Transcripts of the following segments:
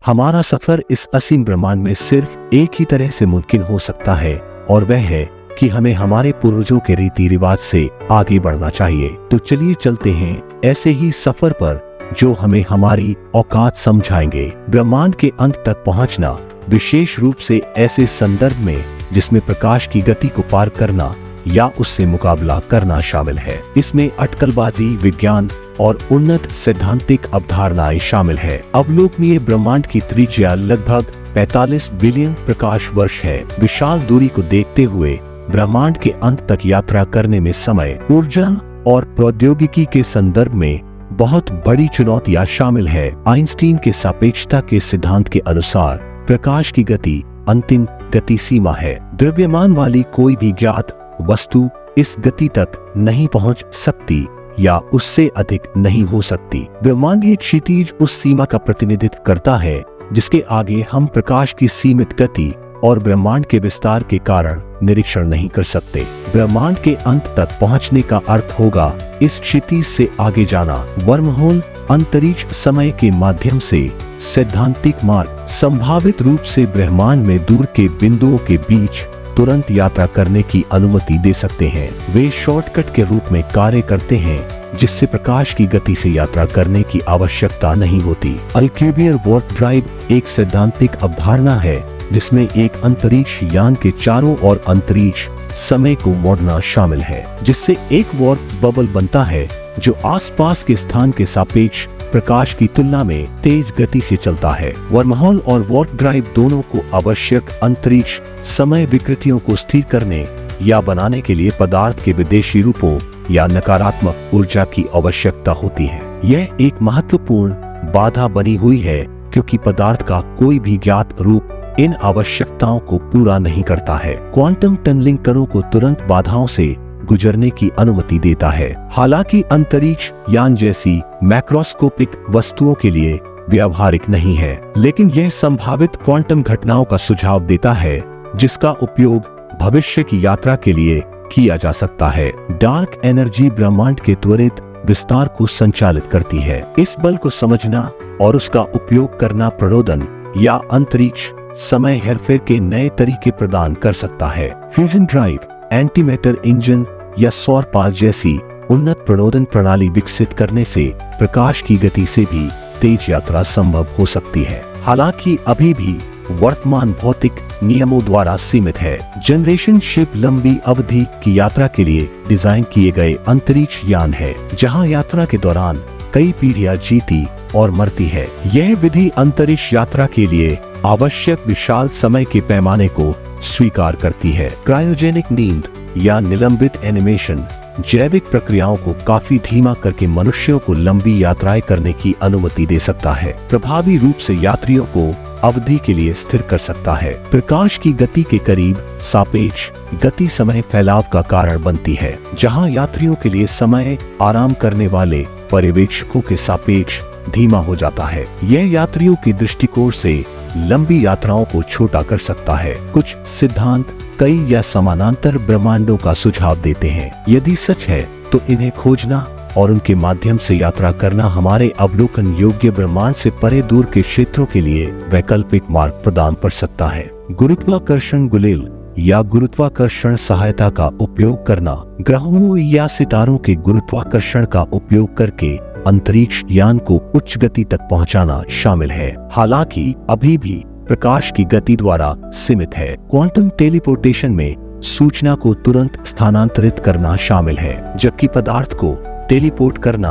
हमारा सफर इस असीम ब्रह्मांड में सिर्फ एक ही तरह से मुमकिन हो सकता है, और वह है कि हमें हमारे पूर्वजों के रीति रिवाज से आगे बढ़ना चाहिए। तो चलिए चलते हैं ऐसे ही सफर पर जो हमें हमारी औकात समझाएंगे। ब्रह्मांड के अंत तक पहुंचना विशेष रूप से ऐसे संदर्भ में जिसमें प्रकाश की गति को पार करना या उससे मुकाबला करना शामिल है। इसमें अटकलबाजी, विज्ञान और उन्नत सैद्धांतिक अवधारणाएं शामिल है। अवलोकनीय ब्रह्मांड की त्रिज्या लगभग 45 बिलियन प्रकाश वर्ष है। विशाल दूरी को देखते हुए ब्रह्मांड के अंत तक यात्रा करने में समय, ऊर्जा और प्रौद्योगिकी के संदर्भ में बहुत बड़ी चुनौतियां शामिल है। आइंस्टीन के सापेक्षता के सिद्धांत के अनुसार प्रकाश की गति अंतिम गति सीमा है। द्रव्यमान वाली कोई भी ज्ञात वस्तु इस गति तक नहीं पहुंच सकती या उससे अधिक नहीं हो सकती। ब्रह्मांडीय क्षितिज उस सीमा का प्रतिनिधित्व करता है जिसके आगे हम प्रकाश की सीमित गति और ब्रह्मांड के विस्तार के कारण निरीक्षण नहीं कर सकते। ब्रह्मांड के अंत तक पहुंचने का अर्थ होगा इस क्षितिज से आगे जाना। वर्महोल अंतरिक्ष समय के माध्यम से सैद्धांतिक मार्ग संभावित रूप से ब्रह्मांड में दूर के बिंदुओं के बीच तुरंत यात्रा करने की अनुमति दे सकते हैं। वे शॉर्टकट के रूप में कार्य करते हैं जिससे प्रकाश की गति से यात्रा करने की आवश्यकता नहीं होती। अल्क्यूबियर वार्प ड्राइव एक सैद्धांतिक अवधारणा है जिसमें एक अंतरिक्ष यान के चारों ओर अंतरिक्ष समय को मोड़ना शामिल है, जिससे एक वार्प बबल बनता है जो आसपास के स्थान के सापेक्ष प्रकाश की तुलना में तेज गति से चलता है। वर्महोल और वार्प ड्राइव दोनों को आवश्यक अंतरिक्ष समय विकृतियों को स्थिर करने या बनाने के लिए पदार्थ के विदेशी रूपों या नकारात्मक ऊर्जा की आवश्यकता होती है। यह एक महत्वपूर्ण बाधा बनी हुई है क्योंकि पदार्थ का कोई भी ज्ञात रूप इन आवश्यकताओं को पूरा नहीं करता है। क्वांटम टनलिंग कणों को तुरंत बाधाओं से गुजरने की अनुमति देता है। हालांकि अंतरिक्ष यान जैसी मैक्रोस्कोपिक वस्तुओं के लिए व्यावहारिक नहीं है, लेकिन यह संभावित क्वांटम घटनाओं का सुझाव देता है जिसका उपयोग भविष्य की यात्रा के लिए किया जा सकता है। डार्क एनर्जी ब्रह्मांड के त्वरित विस्तार को संचालित करती है। इस बल को समझना और उसका उपयोग करना प्रणोदन या अंतरिक्ष समय हेरफेर के नए तरीके प्रदान कर सकता है। फ्यूजन ड्राइव, एंटीमैटर इंजन या सौर पाल जैसी उन्नत प्रणोदन प्रणाली विकसित करने से प्रकाश की गति से भी तेज यात्रा संभव हो सकती है। हालांकि अभी भी वर्तमान भौतिक नियमों द्वारा सीमित है। जनरेशन शिप लंबी अवधि की यात्रा के लिए डिजाइन किए गए अंतरिक्ष यान है, जहां यात्रा के दौरान कई पीढ़ियां जीती और मरती है। यह विधि अंतरिक्ष यात्रा के लिए आवश्यक विशाल समय के पैमाने को स्वीकार करती है। क्रायोजेनिक नींद या निलंबित एनिमेशन जैविक प्रक्रियाओं को काफी धीमा करके मनुष्यों को लंबी यात्राएं करने की अनुमति दे सकता है। प्रभावी रूप से यात्रियों को अवधि के लिए स्थिर कर सकता है। प्रकाश की गति के करीब सापेक्ष गति समय फैलाव का कारण बनती है, जहां यात्रियों के लिए समय आराम करने वाले पर्यवेक्षकों के सापेक्ष धीमा हो जाता है। यह यात्रियों के दृष्टिकोण से लंबी यात्राओं को छोटा कर सकता है। कुछ सिद्धांत कई या समानांतर ब्रह्मांडों का सुझाव देते हैं। यदि सच है तो इन्हें खोजना और उनके माध्यम से यात्रा करना हमारे अवलोकन योग्य ब्रह्मांड से परे दूर के क्षेत्रों के लिए वैकल्पिक मार्ग प्रदान कर सकता है। गुरुत्वाकर्षण गुलेल या गुरुत्वाकर्षण सहायता का उपयोग करना, ग्रहों या सितारों के गुरुत्वाकर्षण का उपयोग करके अंतरिक्ष यान को उच्च गति तक पहुंचाना शामिल है। हालांकि अभी भी प्रकाश की गति द्वारा सीमित है। क्वांटम टेलीपोर्टेशन में सूचना को तुरंत स्थानांतरित करना शामिल है, जबकि पदार्थ को टेलीपोर्ट करना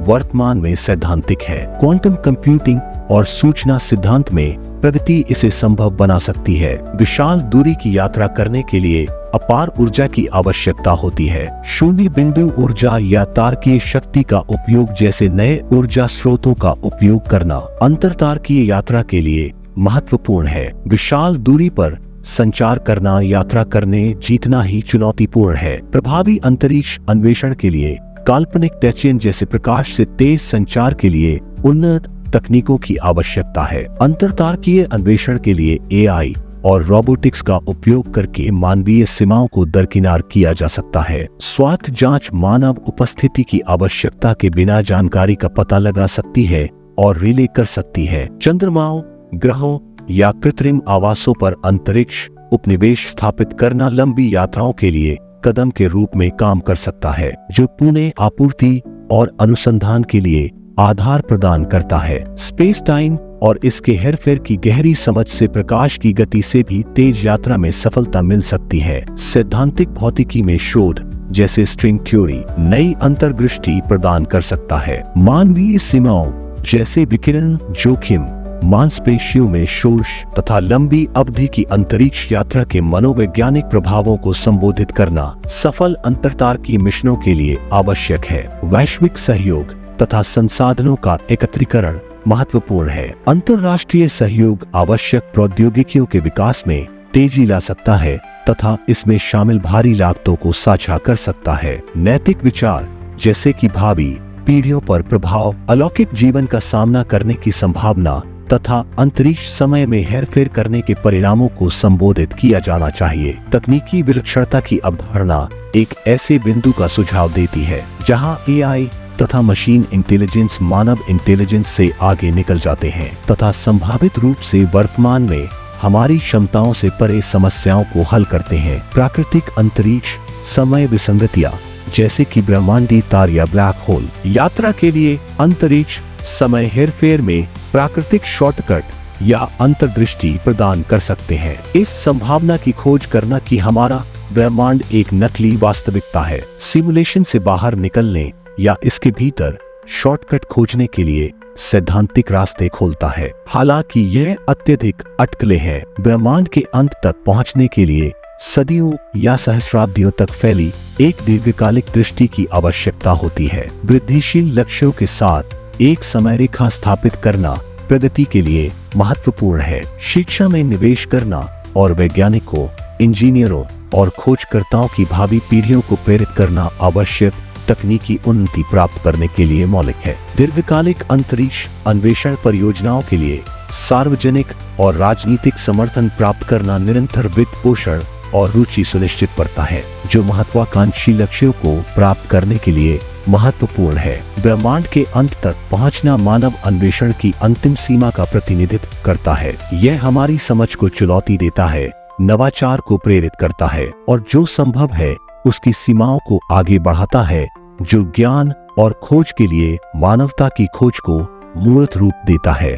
वर्तमान में सैद्धांतिक है। क्वांटम कंप्यूटिंग और सूचना सिद्धांत में प्रगति इसे संभव बना सकती है। विशाल दूरी की यात्रा करने के लिए अपार ऊर्जा की आवश्यकता होती है। शून्य बिंदु ऊर्जा या तारकीय शक्ति का उपयोग जैसे नए ऊर्जा स्रोतों का उपयोग करना अंतरतारकीय यात्रा के लिए महत्वपूर्ण है। विशाल दूरी पर संचार करना, यात्रा करने जीतना ही चुनौतीपूर्ण है। प्रभावी अंतरिक्ष अन्वेषण के लिए काल्पनिक टेचियन जैसे प्रकाश से तेज संचार के लिए उन्नत तकनीकों की आवश्यकता है। अंतरतारकीय अन्वेषण के लिए एआई और रोबोटिक्स का उपयोग करके मानवीय सीमाओं को दरकिनार किया जा सकता है। स्वास्थ्य जांच मानव उपस्थिति की आवश्यकता के बिना जानकारी का पता लगा सकती है और रिले कर सकती है। चंद्रमाओं, ग्रहों या कृत्रिम आवासों पर अंतरिक्ष उपनिवेश स्थापित करना लंबी यात्राओं के लिए कदम के रूप में काम कर सकता है, जो पुणे आपूर्ति और अनुसंधान के लिए आधार प्रदान करता है। स्पेस टाइम और इसके हेरफेर की गहरी समझ से प्रकाश की गति से भी तेज यात्रा में सफलता मिल सकती है। सैद्धांतिक भौतिकी में शोध जैसे स्ट्रिंग थ्योरी नई अंतर्दृष्टि प्रदान कर सकता है। मानवीय सीमाओं जैसे विकिरण जोखिम, मांसपेशियों में शोष तथा लंबी अवधि की अंतरिक्ष यात्रा के मनोवैज्ञानिक प्रभावों को संबोधित करना सफल अंतरतारकीय मिशनों के लिए आवश्यक है। वैश्विक सहयोग तथा संसाधनों का एकत्रीकरण महत्वपूर्ण है। अंतर्राष्ट्रीय सहयोग आवश्यक प्रौद्योगिकियों के विकास में तेजी ला सकता है तथा इसमें शामिल भारी लागतों को साझा कर सकता है। नैतिक विचार जैसे कि भावी पीढ़ियों पर प्रभाव, अलौकिक जीवन का सामना करने की संभावना तथा अंतरिक्ष समय में हेरफेर करने के परिणामों को संबोधित किया जाना चाहिए। तकनीकी विलक्षणता की अवधारणा एक ऐसे बिंदु का सुझाव देती है जहां एआई तथा मशीन इंटेलिजेंस मानव इंटेलिजेंस से आगे निकल जाते हैं तथा संभावित रूप से वर्तमान में हमारी क्षमताओं से परे समस्याओं को हल करते हैं। प्राकृतिक अंतरिक्ष समय विसंगतियां जैसे कि ब्रह्मांडीय तार या ब्लैक होल यात्रा के लिए अंतरिक्ष समय हेरफेर में प्राकृतिक शॉर्टकट या अंतर्दृष्टि प्रदान कर सकते हैं। इस संभावना की खोज करना कि हमारा ब्रह्मांड एक नकली वास्तविकता है, सिमुलेशन से बाहर निकलने या इसके भीतर शॉर्टकट खोजने के लिए सैद्धांतिक रास्ते खोलता है। हालांकि यह अत्यधिक अटकलें हैं। ब्रह्मांड के अंत तक पहुंचने के लिए सदियों या सहस्राब्दियों तक फैली एक दीर्घकालिक दृष्टि की आवश्यकता होती है। वृद्धिशील लक्ष्यों के साथ एक समय रेखा स्थापित करना प्रगति के लिए महत्वपूर्ण है। शिक्षा में निवेश करना और वैज्ञानिकों, इंजीनियरों और खोजकर्ताओं की भावी पीढ़ियों को प्रेरित करना आवश्यक तकनीकी उन्नति प्राप्त करने के लिए मौलिक है। दीर्घकालिक अंतरिक्ष अन्वेषण परियोजनाओं के लिए सार्वजनिक और राजनीतिक समर्थन प्राप्त करना निरंतर वित्त पोषण और रुचि सुनिश्चित करता है, जो महत्वाकांक्षी लक्ष्यों को प्राप्त करने के लिए महत्वपूर्ण है। ब्रह्मांड के अंत तक पहुंचना मानव अन्वेषण की अंतिम सीमा का प्रतिनिधित्व करता है। यह हमारी समझ को चुनौती देता है, नवाचार को प्रेरित करता है और जो संभव है उसकी सीमाओं को आगे बढ़ाता है, जो ज्ञान और खोज के लिए मानवता की खोज को मूर्त रूप देता है।